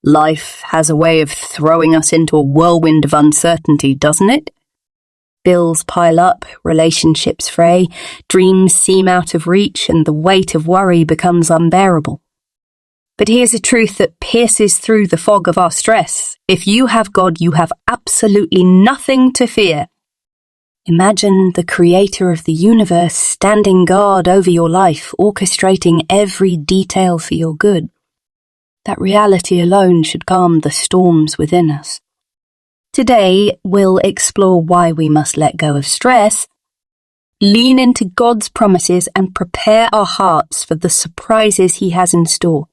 Life has a way of throwing us into a whirlwind of uncertainty, doesn't it? Bills pile up, relationships fray, dreams seem out of reach, and the weight of worry becomes unbearable. But here's a truth that pierces through the fog of our stress. If you have God, you have absolutely nothing to fear. Imagine the creator of the universe standing guard over your life, orchestrating every detail for your good. That reality alone should calm the storms within us. Today, we'll explore why we must let go of stress, lean into God's promises, and prepare our hearts for the surprises He has in store.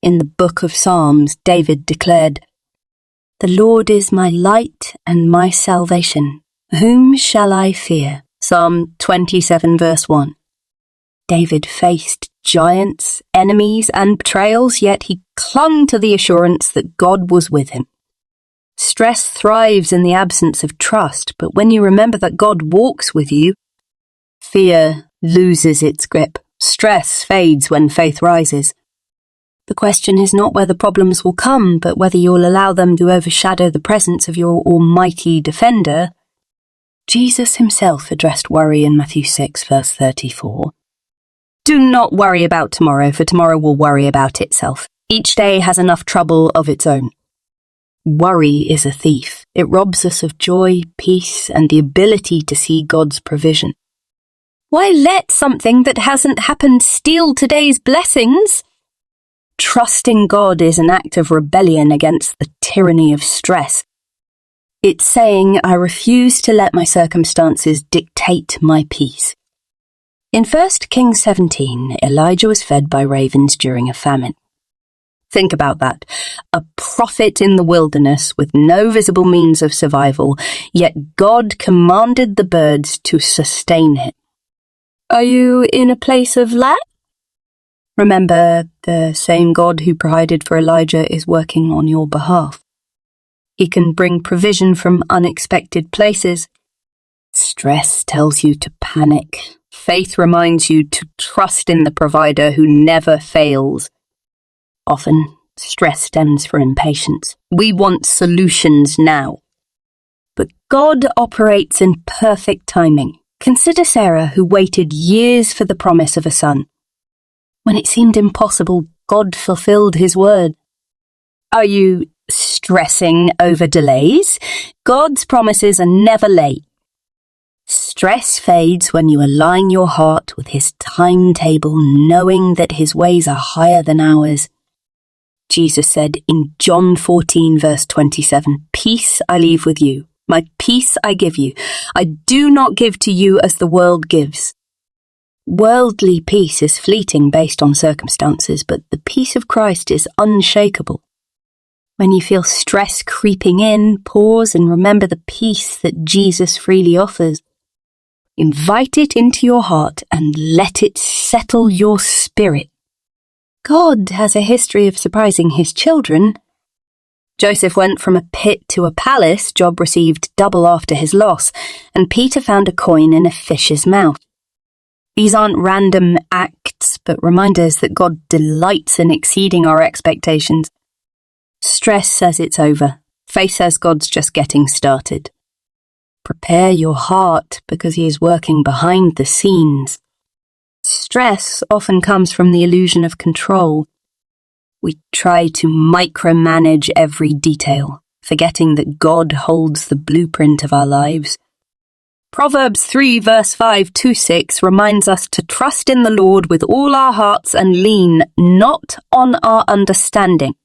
In the book of Psalms, David declared, "The Lord is my light and my salvation. Whom shall I fear?" Psalm 27 verse 1. David faced giants, enemies, and betrayals, yet he clung to the assurance that God was with him. Stress thrives in the absence of trust, but when you remember that God walks with you, fear loses its grip. Stress fades when faith rises. The question is not whether problems will come, but whether you'll allow them to overshadow the presence of your almighty defender. Jesus himself addressed worry in Matthew 6 verse 34. "Do not worry about tomorrow, for tomorrow will worry about itself. Each day has enough trouble of its own." Worry is a thief. It robs us of joy, peace, and the ability to see God's provision. Why let something that hasn't happened steal today's blessings? Trusting God is an act of rebellion against the tyranny of stress. It's saying, I refuse to let my circumstances dictate my peace. In 1 Kings 17, Elijah was fed by ravens during a famine. Think about that. A prophet in the wilderness with no visible means of survival, yet God commanded the birds to sustain him. Are you in a place of lack? Remember, the same God who provided for Elijah is working on your behalf. He can bring provision from unexpected places. Stress tells you to panic. Faith reminds you to trust in the provider who never fails. Often, stress stems from impatience. We want solutions now. But God operates in perfect timing. Consider Sarah, who waited years for the promise of a son. When it seemed impossible, God fulfilled his word. Are you stressing over delays? God's promises are never late. Stress fades when you align your heart with his timetable, knowing that his ways are higher than ours. Jesus said in John 14 verse 27, "Peace I leave with you, my peace I give you. I do not give to you as the world gives." Worldly peace is fleeting based on circumstances, but the peace of Christ is unshakable. When you feel stress creeping in, pause and remember the peace that Jesus freely offers. Invite it into your heart and let it settle your spirit. God has a history of surprising his children. Joseph went from a pit to a palace. Job received double after his loss, and Peter found a coin in a fish's mouth. These aren't random acts, but reminders that God delights in exceeding our expectations. Stress says it's over. Faith says God's just getting started. Prepare your heart because he is working behind the scenes. Stress often comes from the illusion of control. We try to micromanage every detail, forgetting that God holds the blueprint of our lives. Proverbs 3 verse 5-6 reminds us to trust in the Lord with all our hearts and lean not on our understanding.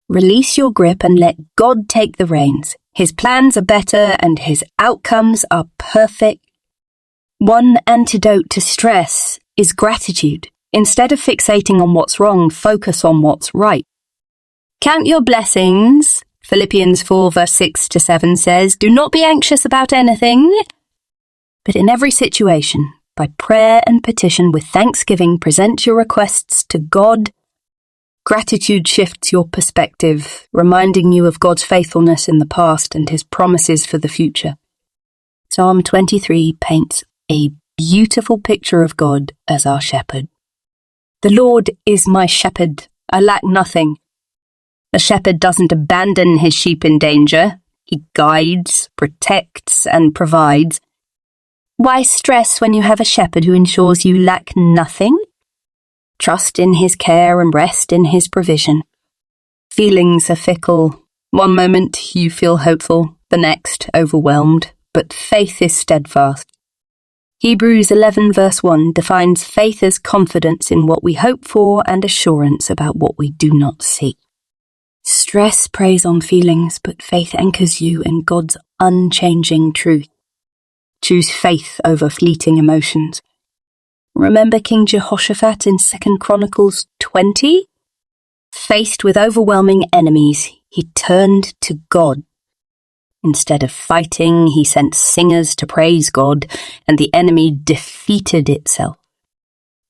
Release your grip and let God take the reins. His plans are better and his outcomes are perfect. One antidote to stress is gratitude. Instead of fixating on what's wrong, focus on what's right. Count your blessings. Philippians 4 verse 6-7 says, "Do not be anxious about anything, but in every situation, by prayer and petition with thanksgiving, present your requests to God." Gratitude shifts your perspective, reminding you of God's faithfulness in the past and his promises for the future. Psalm 23 paints a beautiful picture of God as our shepherd. "The Lord is my shepherd, I lack nothing. A shepherd doesn't abandon his sheep in danger. He guides, protects, and provides. Why stress when you have a shepherd who ensures you lack nothing? Trust in his care and rest in his provision. Feelings are fickle. One moment you feel hopeful, the next overwhelmed, but faith is steadfast. Hebrews 11 verse 1 defines faith as confidence in what we hope for and assurance about what we do not see. Stress preys on feelings, but faith anchors you in God's unchanging truth. Choose faith over fleeting emotions. Remember King Jehoshaphat in 2 Chronicles 20? Faced with overwhelming enemies, he turned to God. Instead of fighting, he sent singers to praise God, and the enemy defeated itself.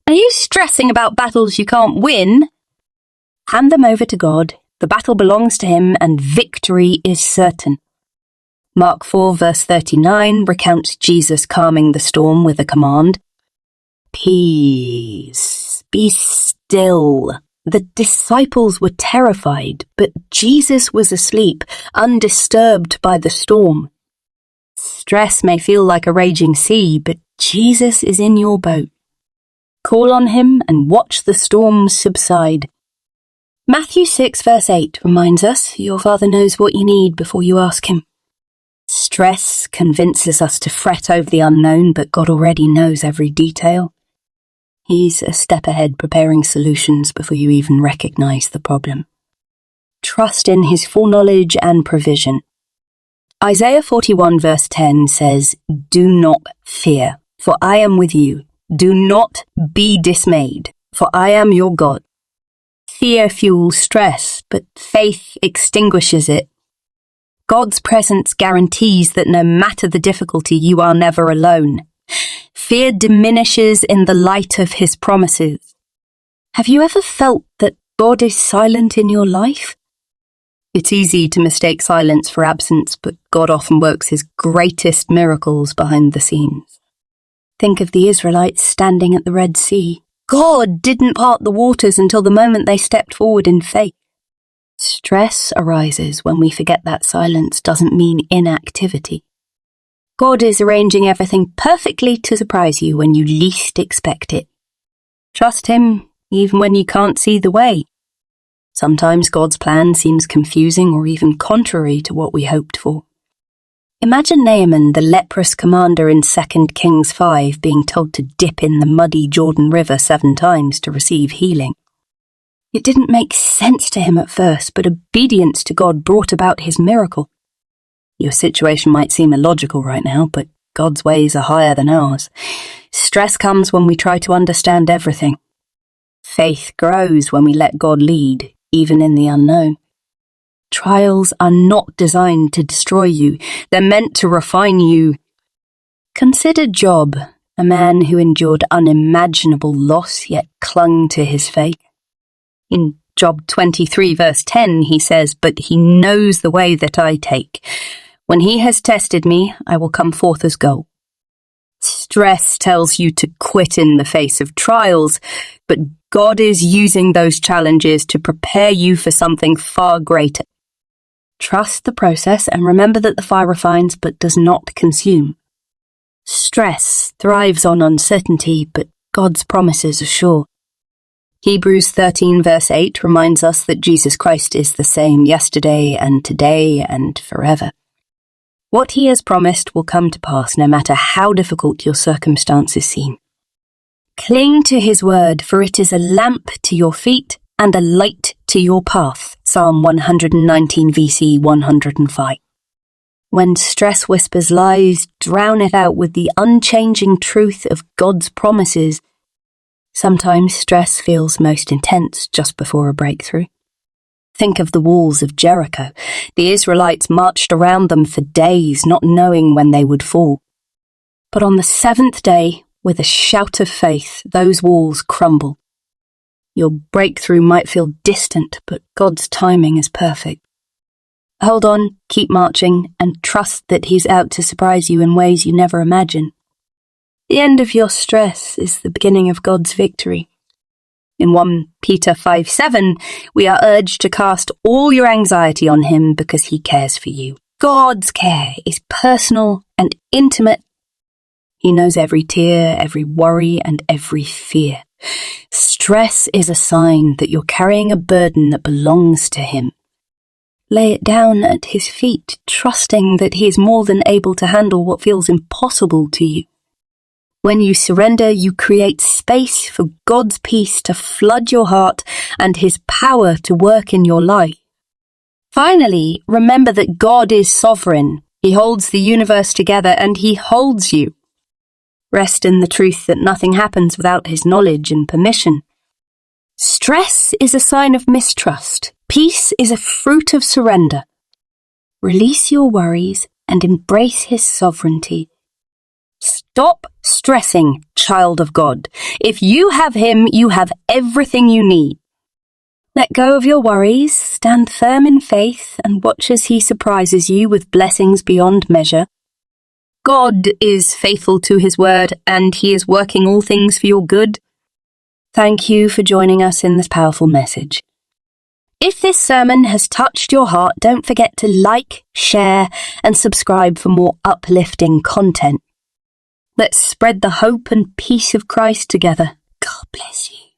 Are you stressing about battles you can't win? Hand them over to God. The battle belongs to him, and victory is certain. Mark 4 verse 39 recounts Jesus calming the storm with a command. Peace, be still. The disciples were terrified, but Jesus was asleep, undisturbed by the storm. Stress may feel like a raging sea, but Jesus is in your boat. Call on him and watch the storms subside. Matthew 6 verse 8 reminds us, your Father knows what you need before you ask him. Stress convinces us to fret over the unknown, but God already knows every detail. He's a step ahead, preparing solutions before you even recognize the problem. Trust in his foreknowledge and provision. Isaiah 41 verse 10 says, Do not fear, for I am with you. Do not be dismayed, for I am your God. Fear fuels stress, but faith extinguishes it. God's presence guarantees that no matter the difficulty, you are never alone. Fear diminishes in the light of his promises. Have you ever felt that God is silent in your life? It's easy to mistake silence for absence, but God often works his greatest miracles behind the scenes. Think of the Israelites standing at the Red Sea. God didn't part the waters until the moment they stepped forward in faith. Stress arises when we forget that silence doesn't mean inactivity. God is arranging everything perfectly to surprise you when you least expect it. Trust him, even when you can't see the way. Sometimes God's plan seems confusing or even contrary to what we hoped for. Imagine Naaman, the leprous commander in 2 Kings 5, being told to dip in the muddy Jordan River 7 times to receive healing. It didn't make sense to him at first, but obedience to God brought about his miracle. Your situation might seem illogical right now, but God's ways are higher than ours. Stress comes when we try to understand everything. Faith grows when we let God lead, even in the unknown. Trials are not designed to destroy you. They're meant to refine you. Consider Job, a man who endured unimaginable loss yet clung to his faith. In Job 23 verse 10 he says, But he knows the way that I take. When he has tested me, I will come forth as gold. Stress tells you to quit in the face of trials, but God is using those challenges to prepare you for something far greater. Trust the process and remember that the fire refines but does not consume. Stress thrives on uncertainty, but God's promises are sure. Hebrews 13 verse 8 reminds us that Jesus Christ is the same yesterday and today and forever. What he has promised will come to pass no matter how difficult your circumstances seem. Cling to his word, for it is a lamp to your feet and a light to your path. Psalm 119 VC 105. When stress whispers lies, drown it out with the unchanging truth of God's promises. Sometimes stress feels most intense just before a breakthrough. Think of the walls of Jericho. The Israelites marched around them for days, not knowing when they would fall. But on the 7th day, with a shout of faith, those walls crumble. Your breakthrough might feel distant, but God's timing is perfect. Hold on, keep marching, and trust that he's out to surprise you in ways you never imagined. The end of your stress is the beginning of God's victory. In 1 Peter 5:7, we are urged to cast all your anxiety on him because he cares for you. God's care is personal and intimate. He knows every tear, every worry, and every fear. Stress is a sign that you're carrying a burden that belongs to him. Lay it down at his feet, trusting that he is more than able to handle what feels impossible to you. When you surrender, you create space for God's peace to flood your heart and his power to work in your life. Finally, remember that God is sovereign. He holds the universe together and he holds you. Rest in the truth that nothing happens without his knowledge and permission. Stress is a sign of mistrust. Peace is a fruit of surrender. Release your worries and embrace his sovereignty. Stop stressing, child of God. If you have him, you have everything you need. Let go of your worries, stand firm in faith, and watch as he surprises you with blessings beyond measure. God is faithful to his word, and he is working all things for your good. Thank you for joining us in this powerful message. If this sermon has touched your heart, don't forget to like, share, and subscribe for more uplifting content. Let's spread the hope and peace of Christ together. God bless you.